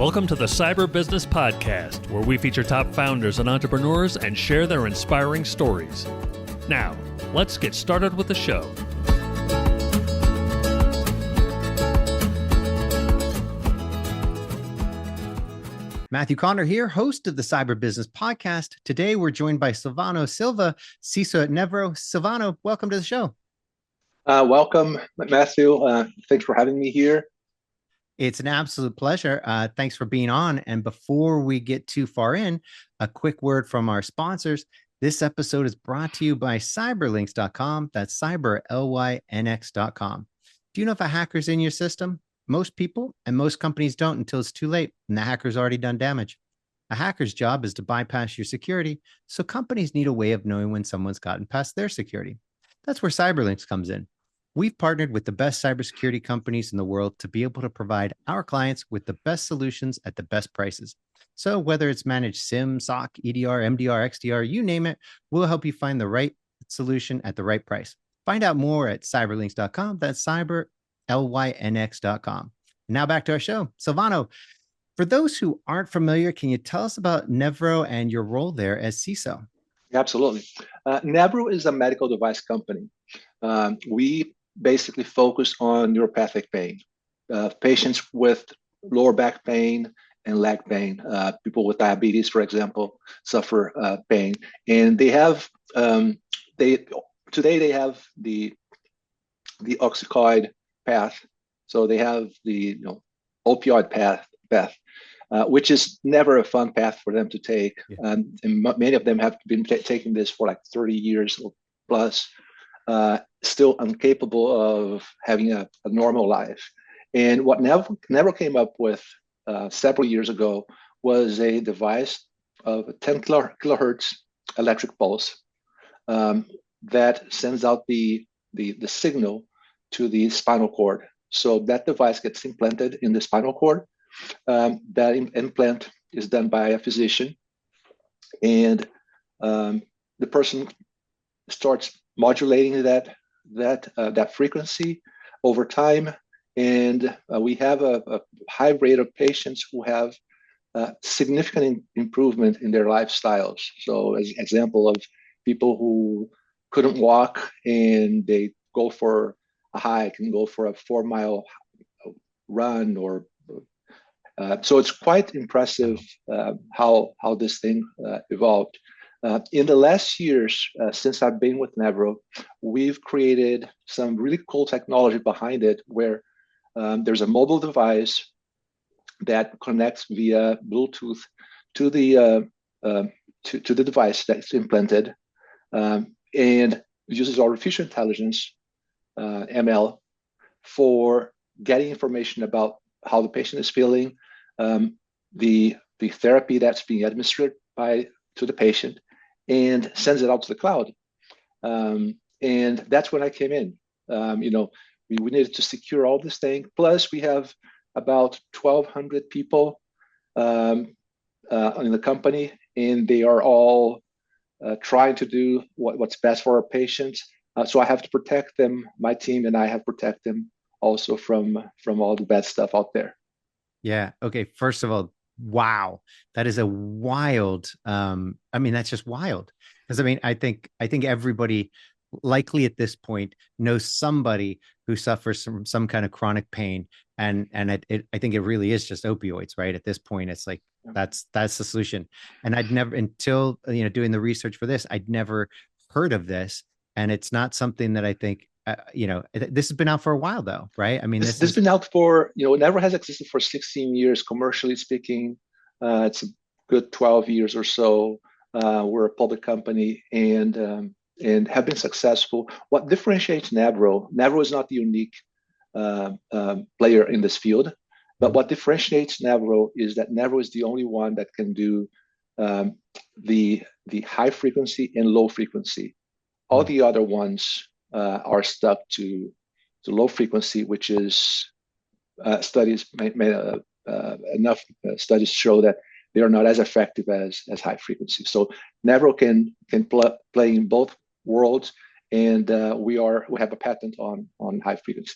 Welcome to the Cyber Business Podcast, where we feature top founders and entrepreneurs and share their inspiring stories. Now, let's get started with the show. Matthew Connor here, host of the Cyber Business Podcast. Today, we're joined by Silvano Silva, CISO at Nevro. Silvano, welcome to the show. Welcome, Matthew. Thanks for having me here. It's an absolute pleasure. Thanks for being on. And before we get too far in, a quick word from our sponsors. This episode is brought to you by cyberlinks.com. That's cyber, Lynx.com. Do you know if a hacker's in your system? Most people and most companies don't until it's too late and the hacker's already done damage. A hacker's job is to bypass your security, so companies need a way of knowing when someone's gotten past their security. That's where Cyberlinks comes in. We've partnered with the best cybersecurity companies in the world to be able to provide our clients with the best solutions at the best prices. So whether it's managed SIEM, SOC, EDR, MDR, XDR, you name it, we'll help you find the right solution at the right price. Find out more at cyberlinks.com. That's cyber, Lynx.com. Now back to our show. Silvano, for those who aren't familiar, can you tell us about Nevro and your role there as CISO? Absolutely. Nevro is a medical device company. We basically focus on neuropathic pain. Patients with lower back pain and leg pain. People with diabetes, for example, suffer pain. And they have, today they have the oxycoid path. So they have the opioid path, which is never a fun path for them to take. Yeah. And many of them have been taking this for like 30 years or plus, still incapable of having a normal life. And what Nevro came up with several years ago was a device of a 10 kilohertz electric pulse that sends out the signal to the spinal cord. So that device gets implanted in the spinal cord. That implant is done by a physician, and the person starts modulating that frequency over time. And we have a high rate of patients who have significant improvement in their lifestyles. So as an example of people who couldn't walk and they go for a hike and go for a 4-mile run, or so it's quite impressive how this thing evolved. In the last years, since I've been with Nevro, we've created some really cool technology behind it, where there's a mobile device that connects via Bluetooth to the device that's implanted, and uses artificial intelligence, ML, for getting information about how the patient is feeling, the therapy that's being administered to the patient, and sends it out to the cloud. And that's when I came in. We needed to secure all this thing. Plus, we have about 1,200 people in the company, and they are all trying to do what's best for our patients. So I have to protect them. My team and I have to protect them also from all the bad stuff out there. Yeah. Okay. First of all, wow, that is a wild. That's just wild. Because I think everybody likely at this point knows somebody who suffers from some kind of chronic pain, and I think it really is just opioids, right? At this point, it's like that's the solution. And I'd never, until doing the research for this, I'd never heard of this, and it's not something that I think. This has been out for a while, though, right? This has been out for, Nevro has existed for 16 years, commercially speaking. It's a good 12 years or so. We're a public company and have been successful. What differentiates Nevro is not the unique player in this field, but what differentiates Nevro is that Nevro is the only one that can do the high frequency and low frequency. All the other ones are stuck to low frequency, which is studies enough studies show that they are not as effective as high frequency. So Nevro can play in both worlds, and we have a patent on high frequency.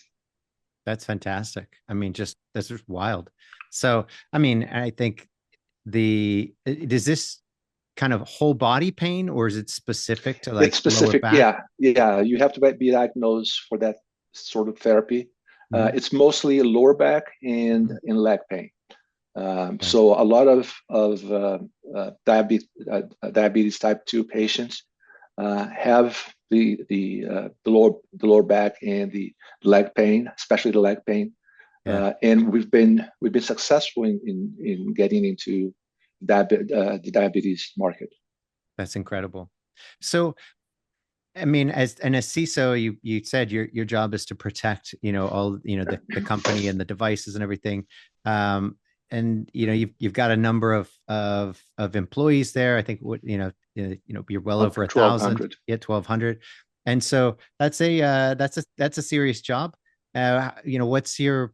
That's fantastic. I mean, that's just wild. So, I mean, I think does this kind of whole body pain, or is it specific to It's like lower specific. back? Yeah, yeah. You have to be diagnosed for that sort of therapy. Mhm. It's mostly lower back and Mhm. in leg pain. Okay. So a lot of diabetes type 2 patients have the lower back and the leg pain, especially the leg pain. Yeah, And we've been successful in getting into the diabetes market. that's incredible. So, I mean, as CISO, you said your job is to protect, all, the company and the devices and everything. Um, and you've got a number of employees there. I think you're well over a Twelve thousand, hundred. yeah, 1,200. And so that's a serious job. What's your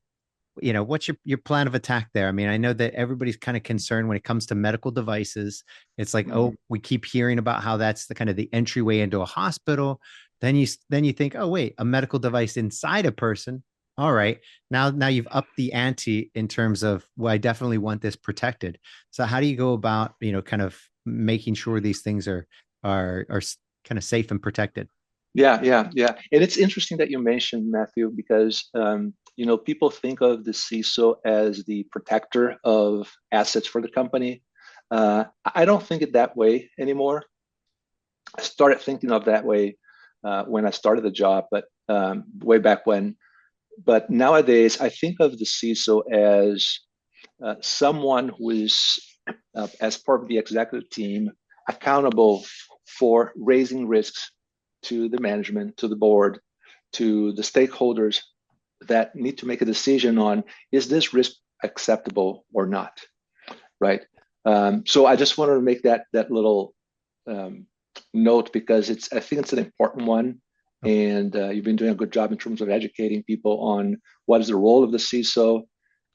plan of attack there? I mean, I know that everybody's kind of concerned when it comes to medical devices. It's like, Mhm. oh, we keep hearing about how that's the kind of the entryway into a hospital. Then you think, oh wait, a medical device inside a person. All right, now you've upped the ante in terms of, well, I definitely want this protected. So how do you go about, kind of making sure these things are kind of safe and protected? Yeah, yeah, yeah. And it's interesting that you mentioned Matthew because people think of the CISO as the protector of assets for the company. I don't think it that way anymore. I started thinking of that way when I started the job, but way back when. But nowadays, I think of the CISO as someone who is, as part of the executive team, accountable for raising risks to the management, to the board, to the stakeholders that need to make a decision on, is this risk acceptable or not, right? So I just wanted to make that little um, note because I think it's an important one, and you've been doing a good job in terms of educating people on what is the role of the CISO.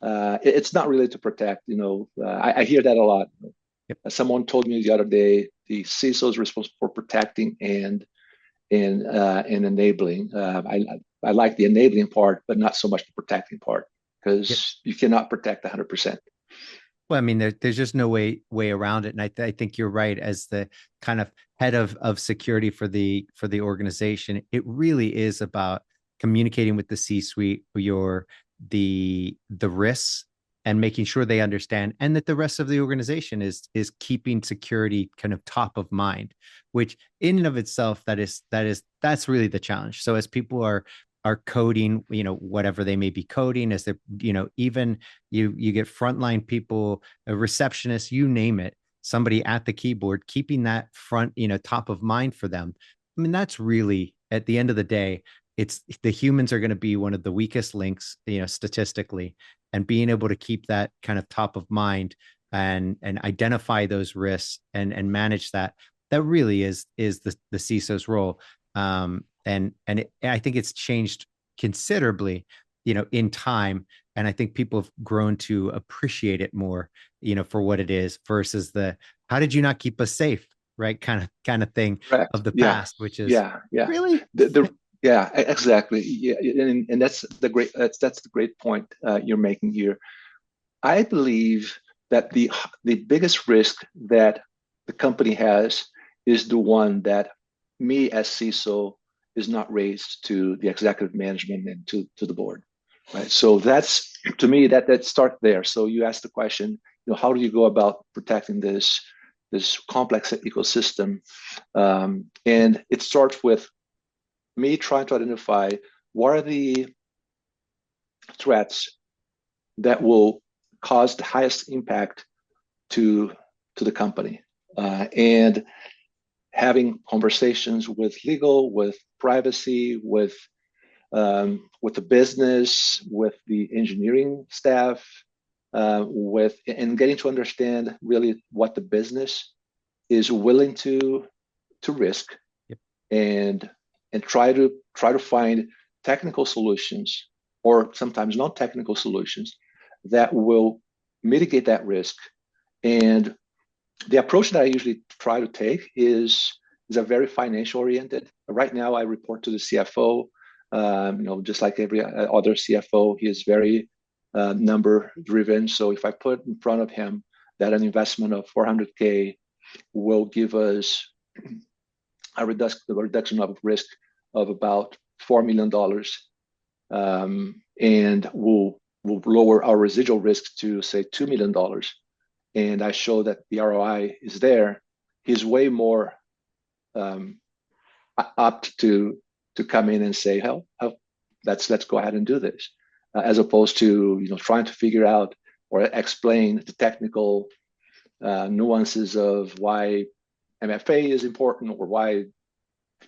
It's not really to protect. I hear that a lot. Yep. Someone told me the other day the CISO is responsible for protecting and enabling. I like the enabling part, but not so much the protecting part Yep. because you cannot protect 100%. Well, I mean, there's just no way around it, and I think you're right. As the kind of head of security for the organization, it really is about communicating with the C-suite the risks and making sure they understand, and that the rest of the organization is keeping security kind of top of mind. Which, in and of itself, that's really the challenge. So as people are coding, whatever they may be coding, as they're, even you get frontline people, a receptionist, you name it, somebody at the keyboard, keeping that front, top of mind for them. I mean, that's really, at the end of the day, it's the humans are going to be one of the weakest links, statistically, and being able to keep that kind of top of mind and identify those risks and manage that really is the CISO's role. And I think it's changed considerably, in time. And I think people have grown to appreciate it more, for what it is, versus the how did you not keep us safe, right? Kind of thing Correct. of the Yeah. past, which is Yeah. Yeah. really. Yeah, exactly. Yeah, and that's the great point you're making here. I believe that the biggest risk that the company has is the one that me as CISO is not raised to the executive management and to the board. Right. So that's, to me, that start there. So you asked the question, how do you go about protecting this complex ecosystem? And it starts with me trying to identify what are the threats that will cause the highest impact to the company, and having conversations with legal, with privacy, with the business, with the engineering staff, and getting to understand really what the business is willing to risk, Yep. and try to find technical solutions or sometimes non-technical solutions that will mitigate that risk. And the approach that I usually try to take is a very financial oriented. Right now, I report to the CFO. Just like every other CFO, he is very number driven. So if I put in front of him that an investment of 400K will give us a reduction of risk of about $4 million, and will lower our residual risk to say $2 million, and I show that the ROI is there, he's way more apt to come in and say, "Hell, let's go ahead and do this," as opposed to trying to figure out or explain the technical nuances of why MFA is important or why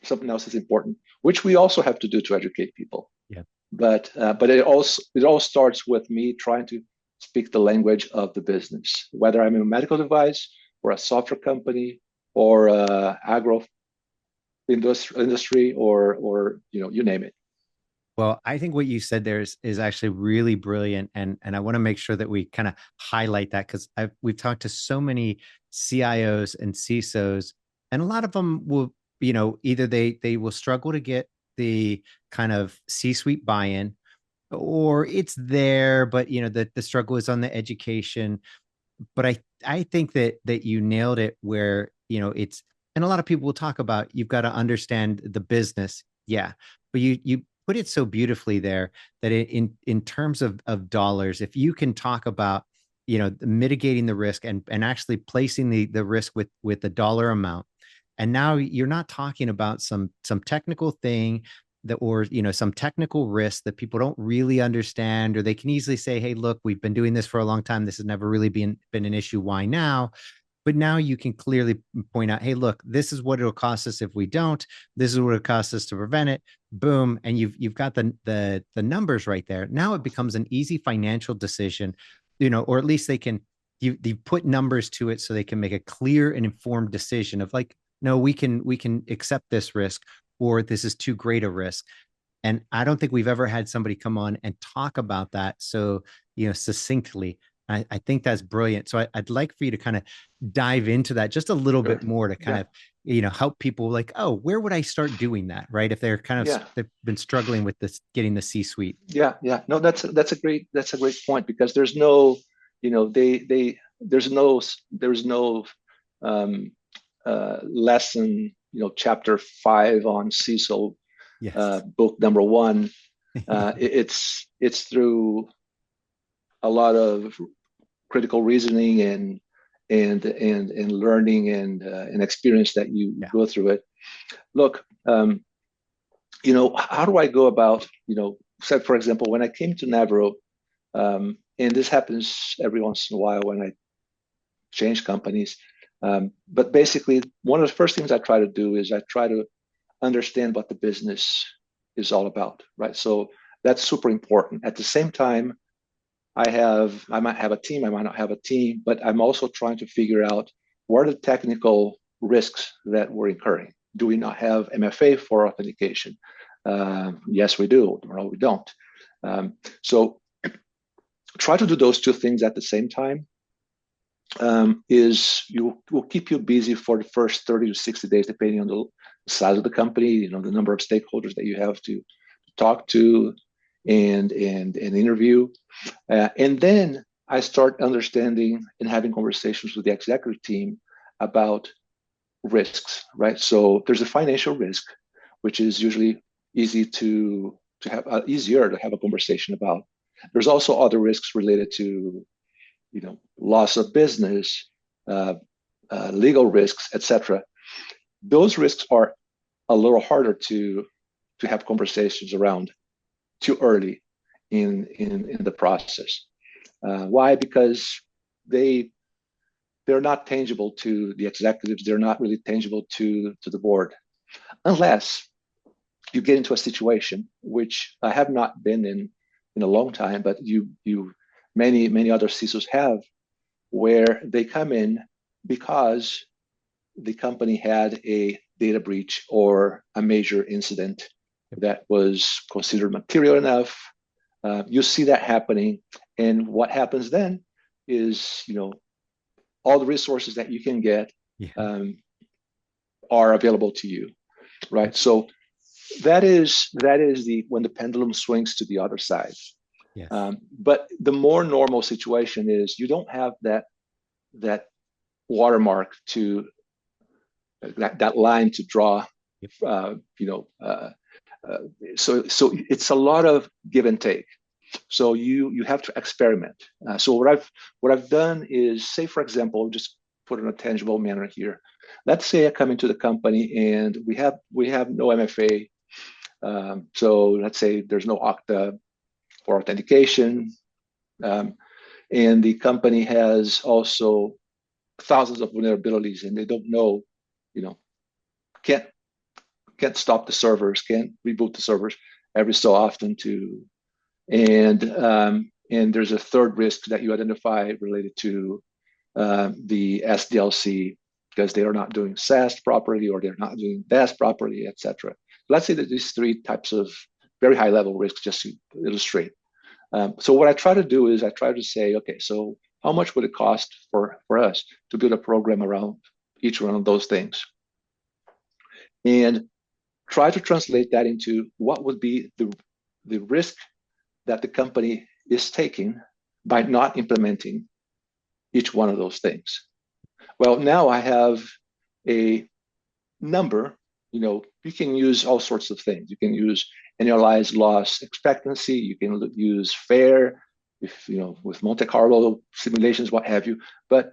something else is important, which we also have to do to educate people. Yeah. But it all starts with me trying to speak the language of the business, whether I'm in a medical device or a software company or agro industry or you name it. Well, I think what you said there is actually really brilliant, and I want to make sure that we kind of highlight that, because we've talked to so many CIOs and CISOs, and a lot of them will, either they will struggle to get the kind of C-suite buy-in, or it's there, but the struggle is on the education. But I think that you nailed it, where it's, and a lot of people will talk about, you've got to understand the business, yeah, but you put it so beautifully there that in terms of dollars, if you can talk about mitigating the risk and actually placing the risk with the dollar amount, and now you're not talking about some technical thing that, or some technical risk that people don't really understand, or they can easily say, hey, look, we've been doing this for a long time, this has never really been an issue, why now? But now you can clearly point out, hey, look, this is what it'll cost us if we don't. This is what it costs us to prevent it. Boom, and you've got the numbers right there. Now it becomes an easy financial decision, or at least you put numbers to it so they can make a clear and informed decision of like, no, we can accept this risk, or this is too great a risk. And I don't think we've ever had somebody come on and talk about that so succinctly. I think that's brilliant. So I'd like for you to kind of dive into that just a little bit more, to kind of help people like, oh, where would I start doing that, right? If they're kind of they've been struggling with this, getting the C-suite. Yeah. No, that's a great point, because there's no there's no lesson, chapter 5 on CISO, book number 1. It's through a lot of critical reasoning and learning and experience that you go through it. Look, how do I go about, say, for example, when I came to Nevro, and this happens every once in a while when I change companies, but basically one of the first things I try to do is I try to understand what the business is all about, right? So that's super important. At the same time, I might have a team, I might not have a team, but I'm also trying to figure out what are the technical risks that we're incurring. Do we not have MFA for authentication? Yes, we do. No, we don't. So try to do those two things at the same time. Will keep you busy for the first 30 to 60 days, depending on the size of the company, the number of stakeholders that you have to talk to and interview. And then I start understanding and having conversations with the executive team about risks, right? So there's a financial risk, which is usually easier to have a conversation about. There's also other risks related to, loss of business, legal risks, etc. Those risks are a little harder to have conversations around too early in the process. Why? Because they're not tangible to the executives. They're not really tangible to the board, unless you get into a situation, which I have not been in a long time, but many other CISOs have, where they come in because the company had a data breach or a major incident that was considered material enough. You see that happening, and what happens then is, all the resources that you can get are available to you, right? So That is the when the pendulum swings to the other side. Yes. But the more normal situation is you don't have that watermark to that line to draw. Yep. So it's a lot of give and take. So you have to experiment. So what I've done is, say for example, just put in a tangible manner here. Let's say I come into the company and we have no MFA. So let's say there's no Okta for authentication, and the company has also thousands of vulnerabilities, and they don't know, can't stop the servers, can't reboot the servers every so often to, and there's a third risk that you identify related to the SDLC because they are not doing SaaS properly or they're not doing DAS properly, etc. Let's say that these three types of very high level risks, just to illustrate. So what I try to do is I try to say, okay, so how much would it cost for us to build a program around each one of those things? And try to translate that into what would be the risk that the company is taking by not implementing each one of those things. Well, now I have a number. You can use all sorts of things. You can use annualized loss expectancy. You can use FAIR, with Monte Carlo simulations, what have you. But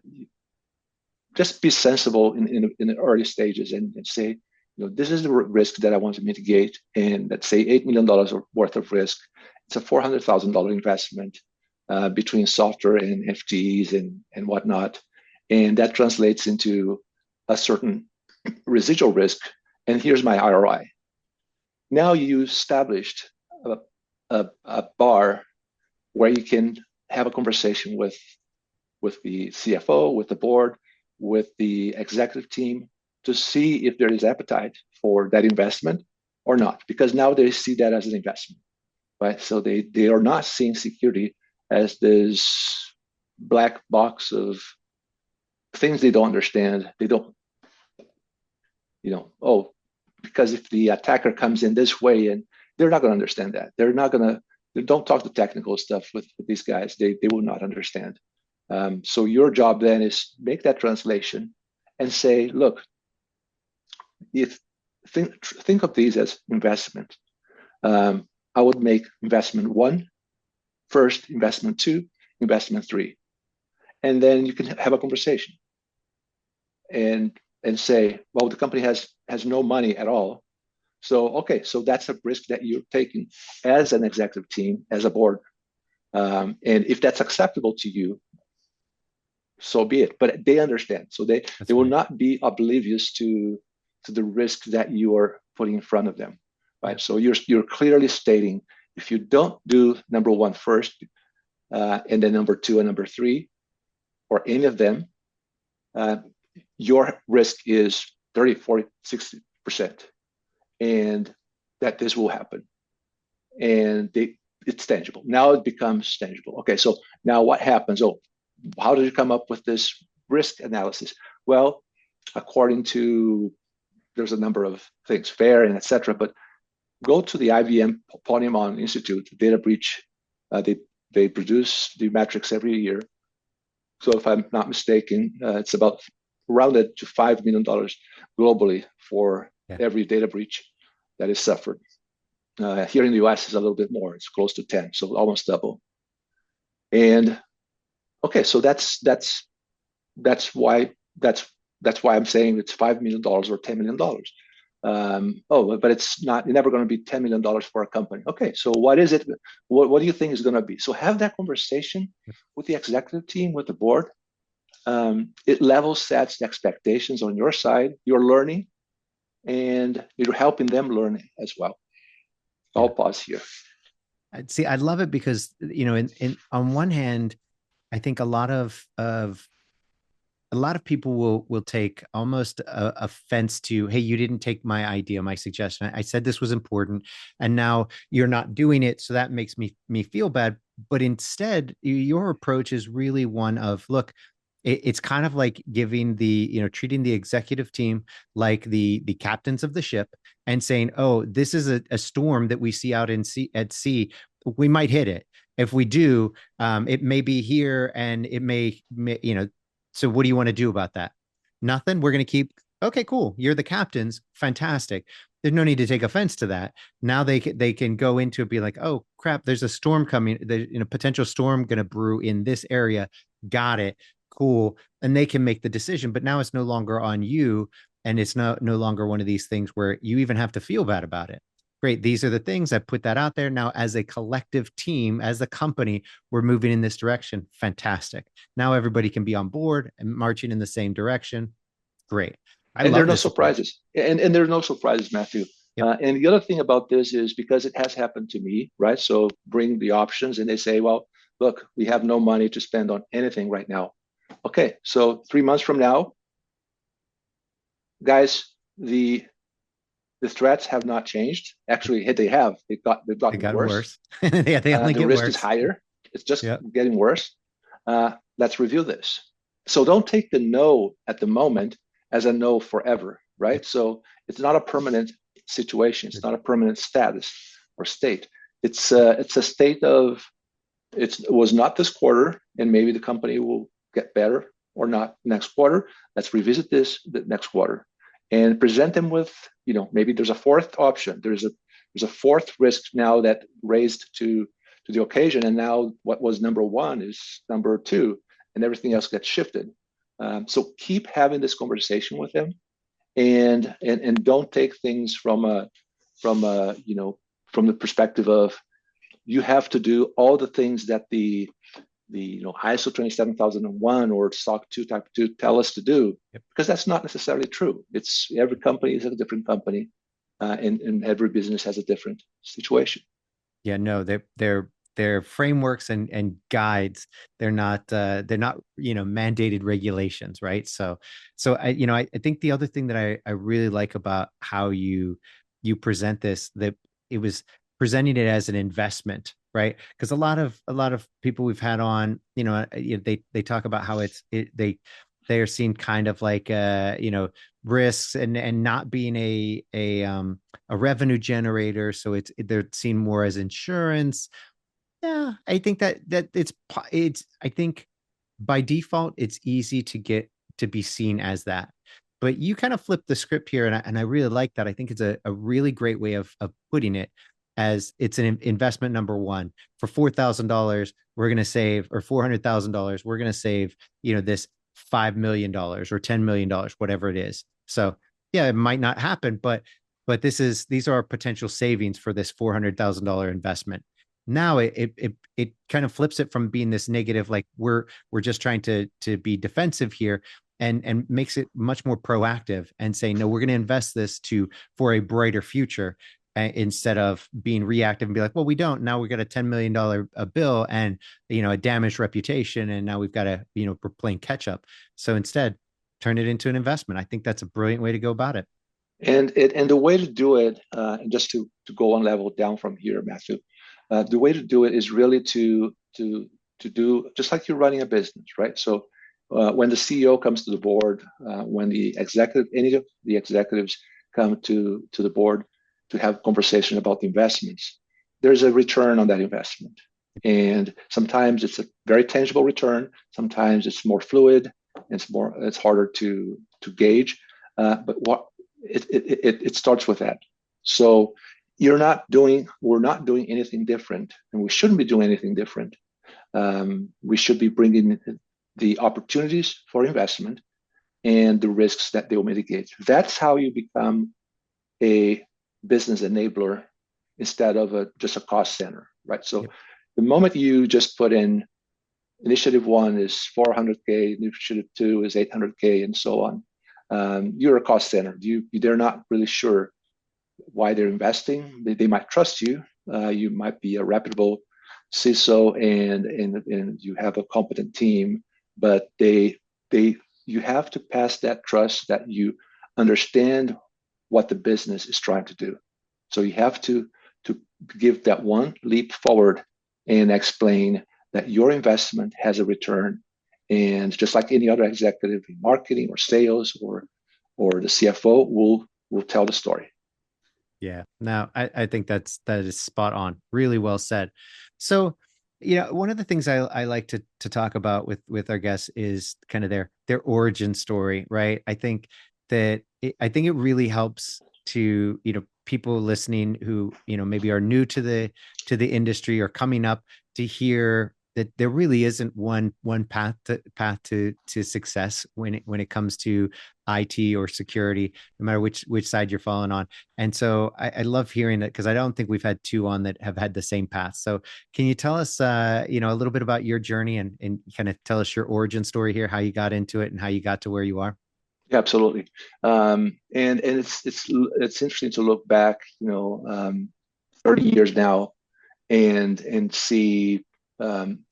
just be sensible in the early stages and say, this is the risk that I want to mitigate. And let's say $8 million worth of risk. It's a $400,000 investment between software and FTEs and whatnot. And that translates into a certain residual risk. And here's my ROI. Now you established a bar where you can have a conversation with the CFO, with the board, with the executive team to see if there is appetite for that investment or not, because now they see that as an investment, right? So they are not seeing security as this black box of things they don't understand. They don't, because if the attacker comes in this way, and they're not going to understand that. They don't talk the technical stuff with these guys. They will not understand. So your job then is make that translation and say, look, think of these as investment. I would make investment 1 first, investment 2, investment 3. And then you can have a conversation and say, well, the company has no money at all. So, okay, so that's a risk that you're taking as an executive team, as a board. And if that's acceptable to you, so be it. But they understand. So they will not be oblivious to the risk that you are putting in front of them, right? So you're clearly stating, if you don't do number 1 first, and then number 2 and number 3, or any of them, your risk is 30, 40, 60%, and that this will happen. And it's tangible. Now it becomes tangible. Okay, so now what happens? Oh, how did you come up with this risk analysis? Well, according to, there's a number of things, FAIR and etc. But go to the IBM Ponemon Institute data breach. They produce the metrics every year. So if I'm not mistaken, it's about rounded to $5 million globally for every data breach that is suffered. Here in the US is a little bit more. It's close to 10, so almost double. And okay, so that's why I'm saying it's $5 million or $10 million. But it's never going to be $10 million for a company. Okay, so what is it? What do you think is going to be? So have that conversation with the executive team, with the board. It level sets the expectations on your side. You're learning, and you're helping them learn as well. I'll pause here. See, I love it because on one hand, I think a lot of people will take almost offense to, hey, you didn't take my idea, my suggestion. I said this was important, and now you're not doing it, so that makes me feel bad. But instead, your approach is really one of, look, It's kind of like giving treating the executive team like the captains of the ship and saying, oh, this is a storm that we see out at sea. We might hit it. If we do, it may be here and it may. So what do you want to do about that? Nothing. We're going to keep. Okay, cool. You're the captains. Fantastic. There's no need to take offense to that. Now they can go into it, be like, oh crap, there's a storm coming. There's potential storm going to brew in this area. Got it. Cool. And they can make the decision. But now it's no longer on you, and it's no longer one of these things where you even have to feel bad about it. Great. These are the things. I put that out there. Now, as a collective team, as a company, we're moving in this direction. Fantastic. Now everybody can be on board and marching in the same direction. Great. And there are no surprises. And there are no surprises, Matthew. Yep. And the other thing about this is because it has happened to me, right? So bring the options and they say, well, look, we have no money to spend on anything right now. Okay, so 3 months from now, guys, the threats have not changed. Actually, they have. They've gotten worse. Yeah, they only the get risk worse. is higher. It's just getting worse. Let's review this. So don't take the no at the moment as a no forever, right? So it's not a permanent situation. It's not a permanent status or state. It's a state of it was not this quarter, and maybe the company will get better or not next quarter. Let's revisit this the next quarter and present them with, maybe there's a fourth option. There's a fourth risk now that raised to the occasion, and now what was number one is number two, and everything else gets shifted. So keep having this conversation with them, and don't take things from the perspective of you have to do all the things that the ISO 27001 or SOC 2 Type 2 tell us to do, because that's not necessarily true. It's every company is a different company, and every business has a different situation. Yeah, no, they're frameworks and guides. They're not mandated regulations, right? So I think the other thing that I really like about how you present this, that it was presenting it as an investment, right? Because a lot of people we've had on, they talk about how they are seen kind of like risks and not being a revenue generator, so they're seen more as insurance. Yeah, I think that it's I think by default it's easy to be seen as that. But you kind of flip the script here, and I really like that. I think it's a really great way of putting it, as it's an investment number one. For $4,000, we're going to save, or $400,000, we're going to save, this $5 million or $10 million, whatever it is. So yeah, it might not happen, but these are potential savings for this $400,000 investment. Now it kind of flips it from being this negative, like we're just trying to be defensive here, and makes it much more proactive and saying, no, we're going to invest this for a brighter future, instead of being reactive and be like, well, we don't. Now we got a $10 million bill and a damaged reputation, and now we've got to we're playing catch up. So instead, turn it into an investment. I think that's a brilliant way to go about it. And the way to do it, just to go one level down from here, Matthew, the way to do it is really to do just like you're running a business, right? So when the CEO comes to the board, when any of the executives come to the board to have a conversation about the investments, there's a return on that investment. And sometimes it's a very tangible return. Sometimes it's more fluid. It's harder to gauge. But it starts with that. So we're not doing anything different, and we shouldn't be doing anything different. We should be bringing the opportunities for investment and the risks that they'll mitigate. That's how you become a business enabler instead of just a cost center, right? So the moment you just put in initiative 1 is 400K, initiative 2 is 800K, and so on, you're a cost center. They're not really sure why they're investing. They might trust you. You might be a reputable CISO and you have a competent team, but you have to pass that trust that you understand what the business is trying to do. So you have to give that one leap forward and explain that your investment has a return, And just like any other executive in marketing or sales or the CFO, will tell the story. Yeah, no, I think that is spot on. Really well said. So, one of the things I like to talk about with our guests is kind of their origin story, right? I think I think it really helps to, people listening who, maybe are new to the industry or coming up, to hear that there really isn't one path to success when it comes to IT or security, no matter which side you're falling on. And so I love hearing that, because I don't think we've had two on that have had the same path. So can you tell us, a little bit about your journey, and kind of tell us your origin story here, how you got into it and how you got to where you are? Yeah, absolutely. And it's interesting to look back, 30 years now, and see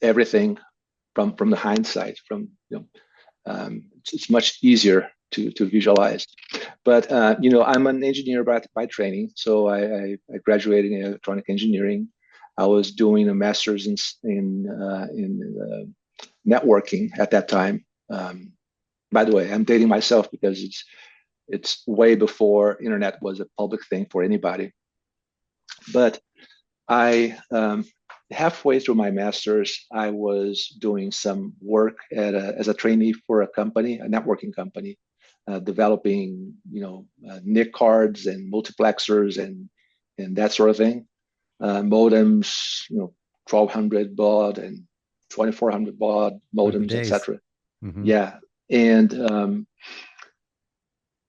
everything from the hindsight. It's much easier to visualize. But I'm an engineer by training, so I graduated in electronic engineering. I was doing a master's in networking at that time. By the way, I'm dating myself because it's way before internet was a public thing for anybody. But I halfway through my master's, I was doing some work as a trainee for a company, a networking company, developing NIC cards and multiplexers and that sort of thing, modems, 1200 baud and 2400 baud modems, etc. Mm-hmm. Yeah, and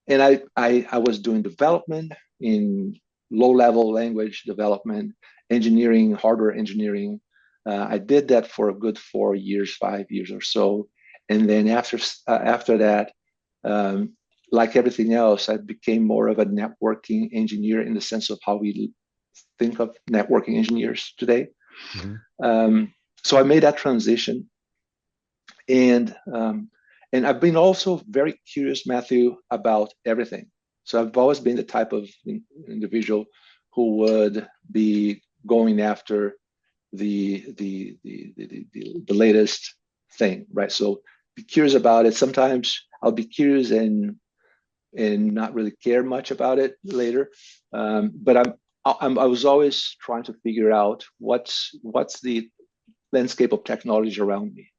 I was doing development in low-level language development, engineering, hardware engineering. I did that for a good 4 years, 5 years or so, and then after that, like everything else, I became more of a networking engineer in the sense of how we think of networking engineers today. Mm-hmm. So I made that transition, and I've been also very curious, Matthew, about everything. So I've always been the type of individual who would be going after the latest thing, right? So be curious about it. Sometimes I'll be curious and not really care much about it later. But I was always trying to figure out what's the landscape of technology around me.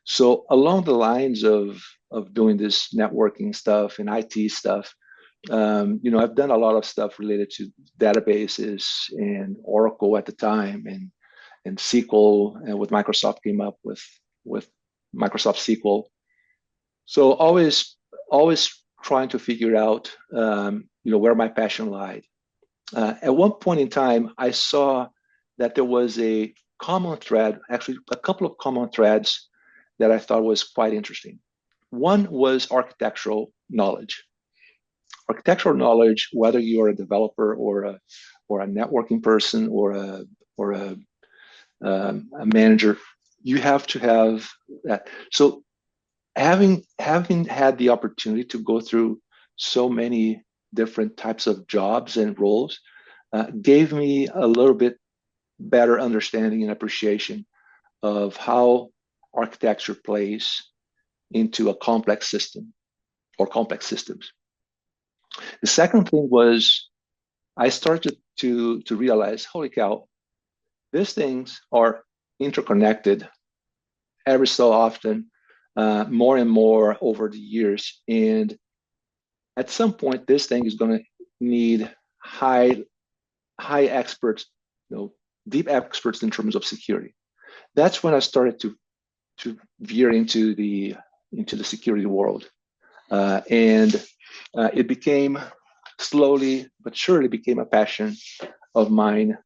So along the lines of doing this networking stuff and IT stuff, I've done a lot of stuff related to databases and Oracle at the time, and SQL, and with Microsoft came up with Microsoft SQL. So always trying to figure out where my passion lied. At one point in time, I saw that there was a common thread, actually a couple of common threads that I thought was quite interesting. One was architectural knowledge. Architectural knowledge, whether you're a developer or a networking person or a manager, you have to have that. So having had the opportunity to go through so many different types of jobs and roles gave me a little bit better understanding and appreciation of how architecture plays into a complex system or complex systems. The second thing was I started to realize, holy cow, these things are interconnected every so often, more and more over the years. And at some point, this thing is going to need high experts, deep experts in terms of security. That's when I started to veer into the security world, and it became slowly but surely became a passion of mine.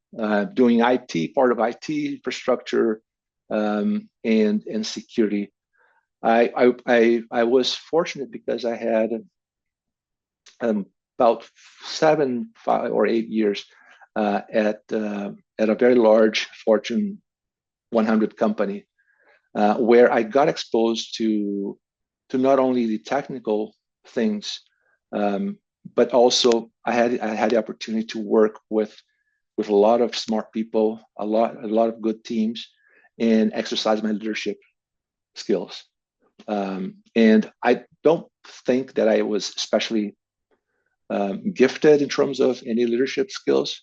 Doing IT, part of IT infrastructure, and security. I was fortunate because I had about 7, 5, or 8 years at a very large Fortune 100 company, where I got exposed to not only the technical things, but also I had the opportunity to work with a lot of smart people, a lot of good teams, and exercise my leadership skills. And I don't think that I was especially gifted in terms of any leadership skills.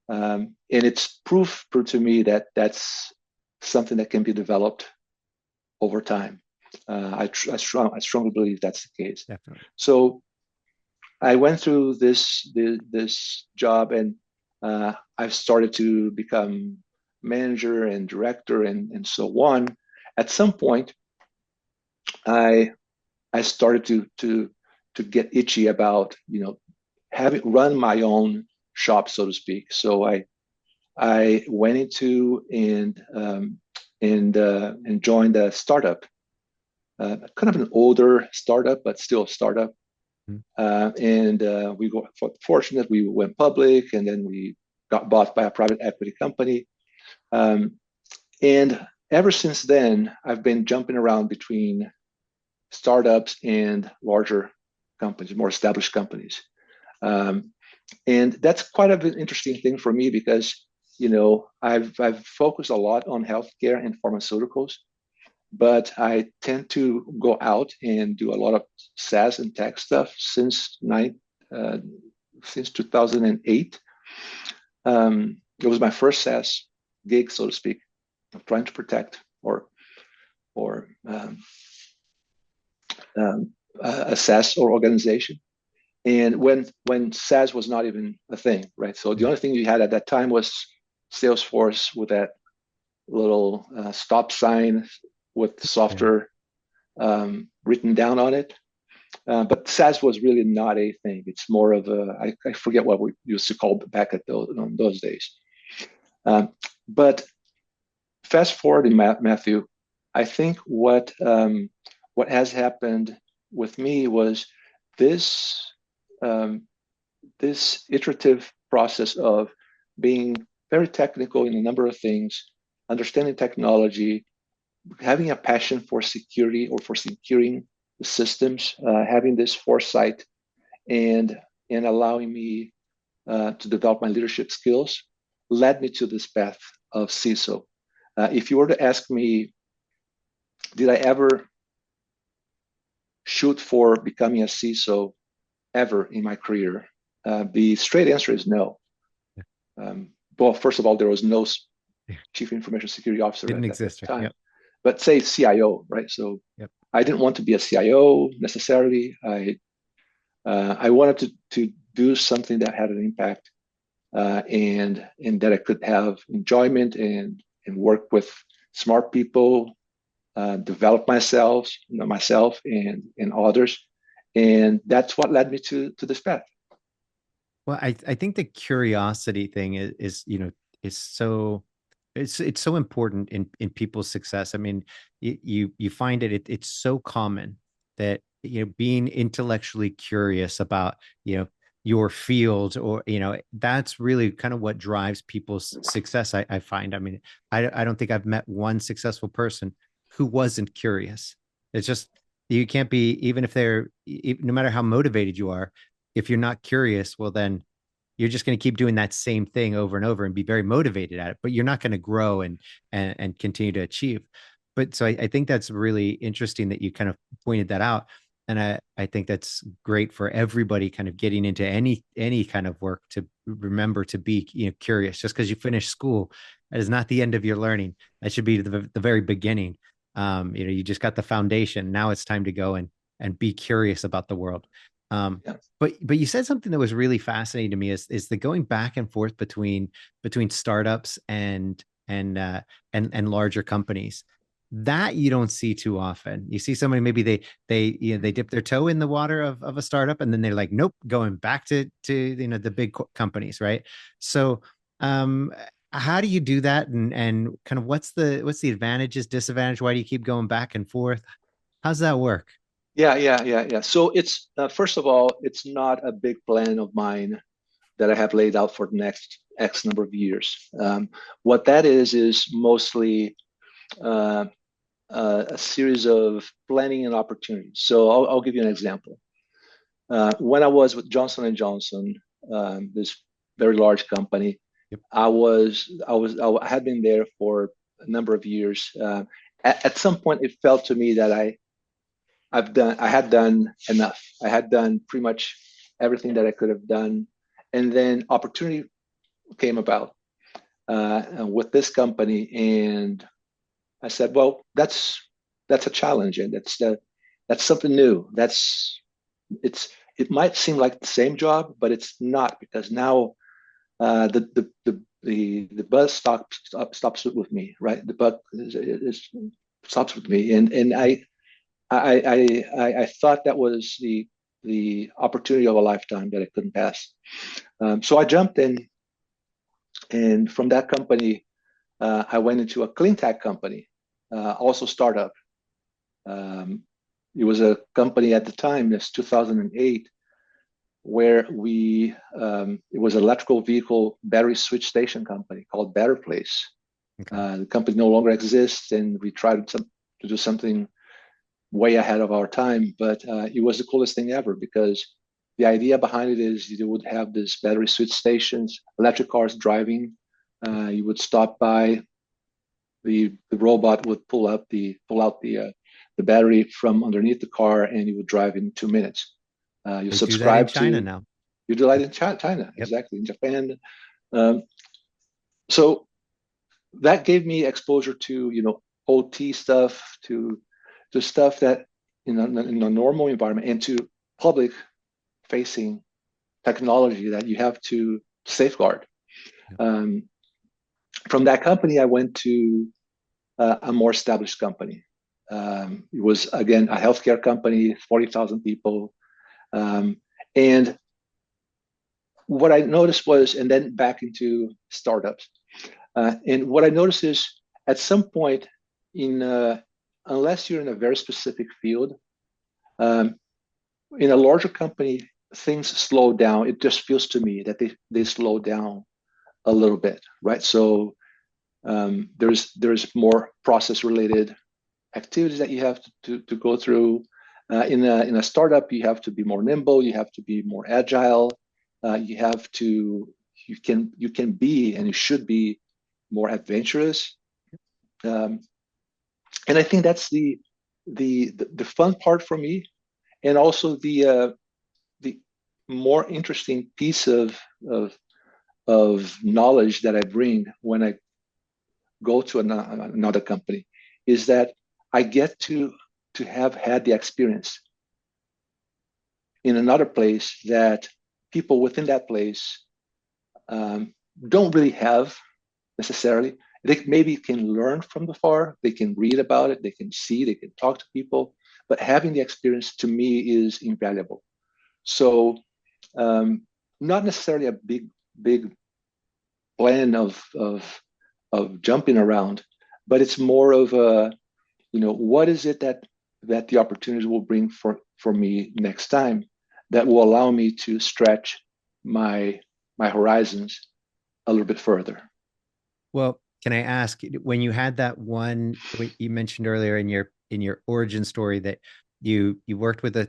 And it's proof to me that that's something that can be developed over time. I strongly believe that's the case. Definitely. So I went through this job, and I've started to become manager and director and so on. At some point, I started to get itchy about having run my own shop, so to speak. So I went into and joined a startup, kind of an older startup, but still a startup. And we got fortunate. We went public, and then we got bought by a private equity company. And ever since then, I've been jumping around between startups and larger companies, more established companies. And that's quite an interesting thing for me because I've focused a lot on healthcare and pharmaceuticals, but I tend to go out and do a lot of SaaS and tech stuff since 2008. It was my first SaaS gig, so to speak. I'm trying to protect or a SaaS or organization. And when SaaS was not even a thing, right? So the only thing you had at that time was Salesforce with that little stop sign with software written down on it. But SaaS was really not a thing. It's more of I forget what we used to call back at those days. But fast forward in Matthew, I think what has happened with me was this this iterative process of being very technical in a number of things, understanding technology, having a passion for security or for securing the systems, having this foresight, and allowing me to develop my leadership skills, led me to this path of CISO. If you were to ask me, did I ever shoot for becoming a CISO ever in my career? The straight answer is no. Well, first of all, there was no chief information security officer Didn't at exist that time. Yep. But say CIO, right? So I didn't want to be a CIO necessarily. I wanted to do something that had an impact, and that I could have enjoyment and work with smart people, develop myself and others, and that's what led me to this path. Well, I think the curiosity thing is so it's so important in people's success. I mean, you find it's so common that being intellectually curious about your field, or that's really kind of what drives people's success. I find. I mean, I don't think I've met one successful person who wasn't curious. It's just you can't be, even if no matter how motivated you are, if you're not curious, well, then you're just going to keep doing that same thing over and over and be very motivated at it, but you're not going to grow and continue to achieve. But so I think that's really interesting that you kind of pointed that out. And I think that's great for everybody kind of getting into any kind of work, to remember to be curious. Just because you finish school, that is not the end of your learning. That should be the very beginning. You just got the foundation. Now it's time to go and be curious about the world. But you said something that was really fascinating to me is the going back and forth between startups and larger companies that you don't see too often. You see somebody, maybe they dip their toe in the water of a startup, and then they're like, nope, going back to the big companies, right? So how do you do that, and kind of what's the advantages, disadvantage? Why do you keep going back and forth? How's that work? Yeah. So it's first of all, it's not a big plan of mine that I have laid out for the next X number of years. What that is mostly a series of planning and opportunities. So I'll give you an example. When I was with Johnson and Johnson, this very large company, I had been there for a number of years. At some point, it felt to me that I had done enough. I had done pretty much everything that I could have done. And then opportunity came about with this company. And I said, well, that's a challenge. And that's something new. It might seem like the same job, but it's not, because now the buzz stops with me, right? The bug stops with me. And I thought that was the opportunity of a lifetime that I couldn't pass. So I jumped in, and from that company, I went into a cleantech company, also startup. It was a company at the time, it's 2008, where it was an electrical vehicle battery switch station company called Better Place. Okay. The company no longer exists, and we tried to do something way ahead of our time, but it was the coolest thing ever, because the idea behind it is you would have these battery switch stations, electric cars driving. You would stop by, the robot would pull out the battery from underneath the car, and you would drive in 2 minutes. You subscribe do that in China now. You do that in China, yep. Exactly, in Japan. So that gave me exposure to OT stuff, to stuff that in a normal environment, and to public facing technology that you have to safeguard. From that company, I went to a more established company. It was, again, a healthcare company, 40,000 people. And what I noticed was, and then back into startups. And what I noticed is, at some point unless you're in a very specific field, in a larger company, things slow down. It just feels to me that they slow down a little bit, right? So there's more process-related activities that you have to go through. In a startup, you have to be more nimble. You have to be more agile. You can be, and you should be, more adventurous. And I think that's the fun part for me, and also the more interesting piece of knowledge that I bring when I go to another company, is that I get to have had the experience in another place that people within that place don't really have necessarily. They maybe can learn from the far, they can read about it, they can see, they can talk to people, but having the experience, to me, is invaluable. So not necessarily a big plan of jumping around, but it's more of a, what is it that the opportunities will bring for me next time, that will allow me to stretch my horizons a little bit further. Well, can I ask, when you had that one, you mentioned earlier in your origin story that you worked with a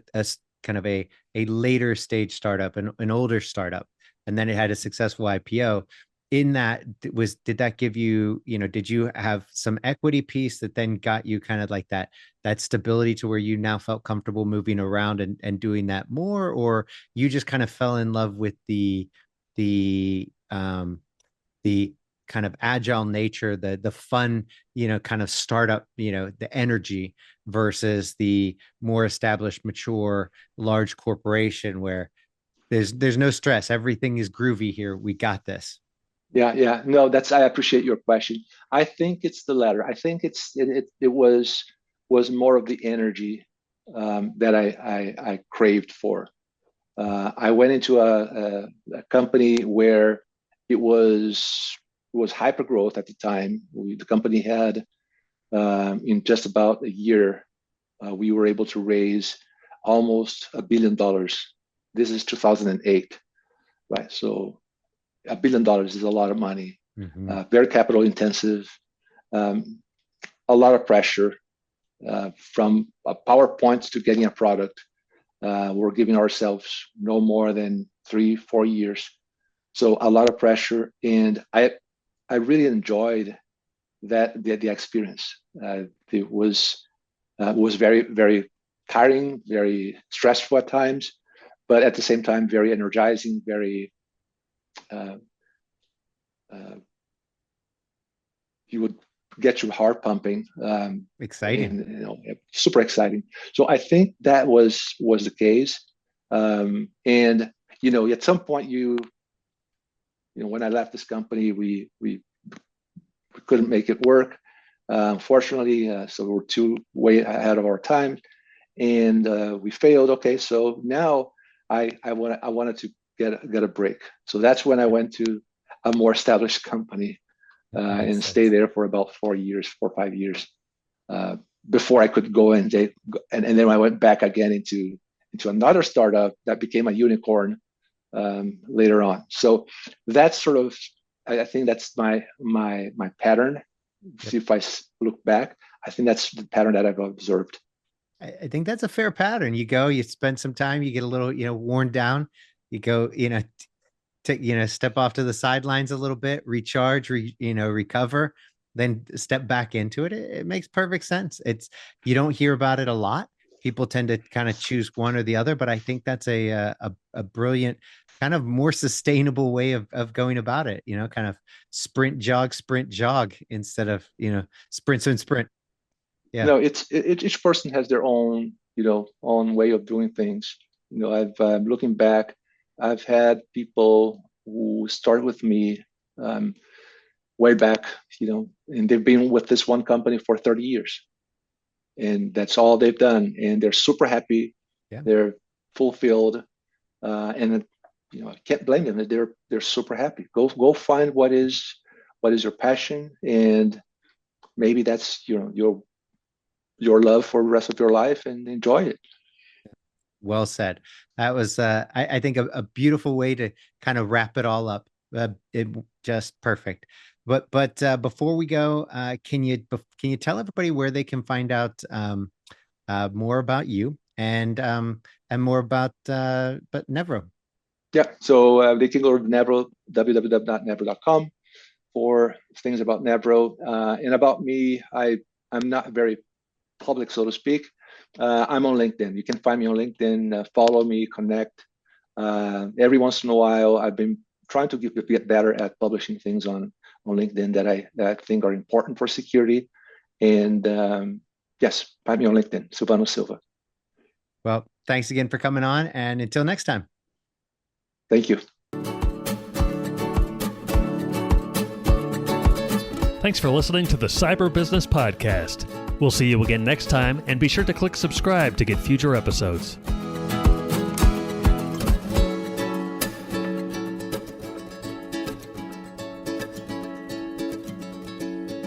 kind of a later stage startup, an older startup, and then it had a successful IPO. In that, did that give you, did you have some equity piece that then got you kind of like that stability to where you now felt comfortable moving around and doing that more, or you just kind of fell in love with the kind of agile nature, the fun, kind of startup, the energy, versus the more established, mature, large corporation where there's no stress, everything is groovy here, we got this? Yeah. No, I appreciate your question. I think it's the latter. I think it was more of the energy that I craved for. I went into a company where it was hyper growth at the time. The company had, in just about a year, we were able to raise almost $1 billion. This is 2008, right? So $1 billion is a lot of money. Mm-hmm. Very capital intensive, a lot of pressure, from PowerPoints to getting a product. We're giving ourselves no more than 3-4 years. So a lot of pressure, and I really enjoyed the experience. It was very, very tiring, very stressful at times, but at the same time, very energizing, very, you would get your heart pumping. Exciting. And, super exciting. So I think that was the case. And, at some point when I left this company, we couldn't make it work. Unfortunately, so we were way ahead of our time, and we failed. Okay, so now I wanted to get a break. So that's when I went to a more established company and stay there for about 4 or 5 years before I could go and then I went back again into another startup that became a unicorn later on. So that's sort of, I think that's my pattern. See, if I look back, I think that's the pattern that I've observed. I think that's a fair pattern. You spend some time, you get a little, worn down, you go, step off to the sidelines a little bit, recharge, recover, then step back into it. It makes perfect sense. You don't hear about it a lot. People tend to kind of choose one or the other, but I think that's a brilliant, kind of more sustainable way of going about it. Kind of sprint jog instead of sprint. Yeah. No, each person has their own own way of doing things. I've looking back, I've had people who started with me way back, and they've been with this one company for 30 years. And that's all they've done. And they're super happy. Yeah. They're fulfilled. And I can't blame them. They're super happy. Go find what is your passion, and maybe that's your love for the rest of your life, and enjoy it. Well said. That was I think a beautiful way to kind of wrap it all up. It just perfect. But before we go, can you tell everybody where they can find out more about you and more about Nevro? Yeah, so they can go to Nevro, www.nevro.com, for things about Nevro. And about me, I'm not very public, so to speak. I'm on LinkedIn. You can find me on LinkedIn. Follow me, connect. Every once in a while, I've been trying to get better at publishing things on LinkedIn that I think are important for security. And yes, find me on LinkedIn, Silvano Silva. Well, thanks again for coming on, and until next time. Thank you. Thanks for listening to the Cyber Business Podcast. We'll see you again next time, and be sure to click subscribe to get future episodes.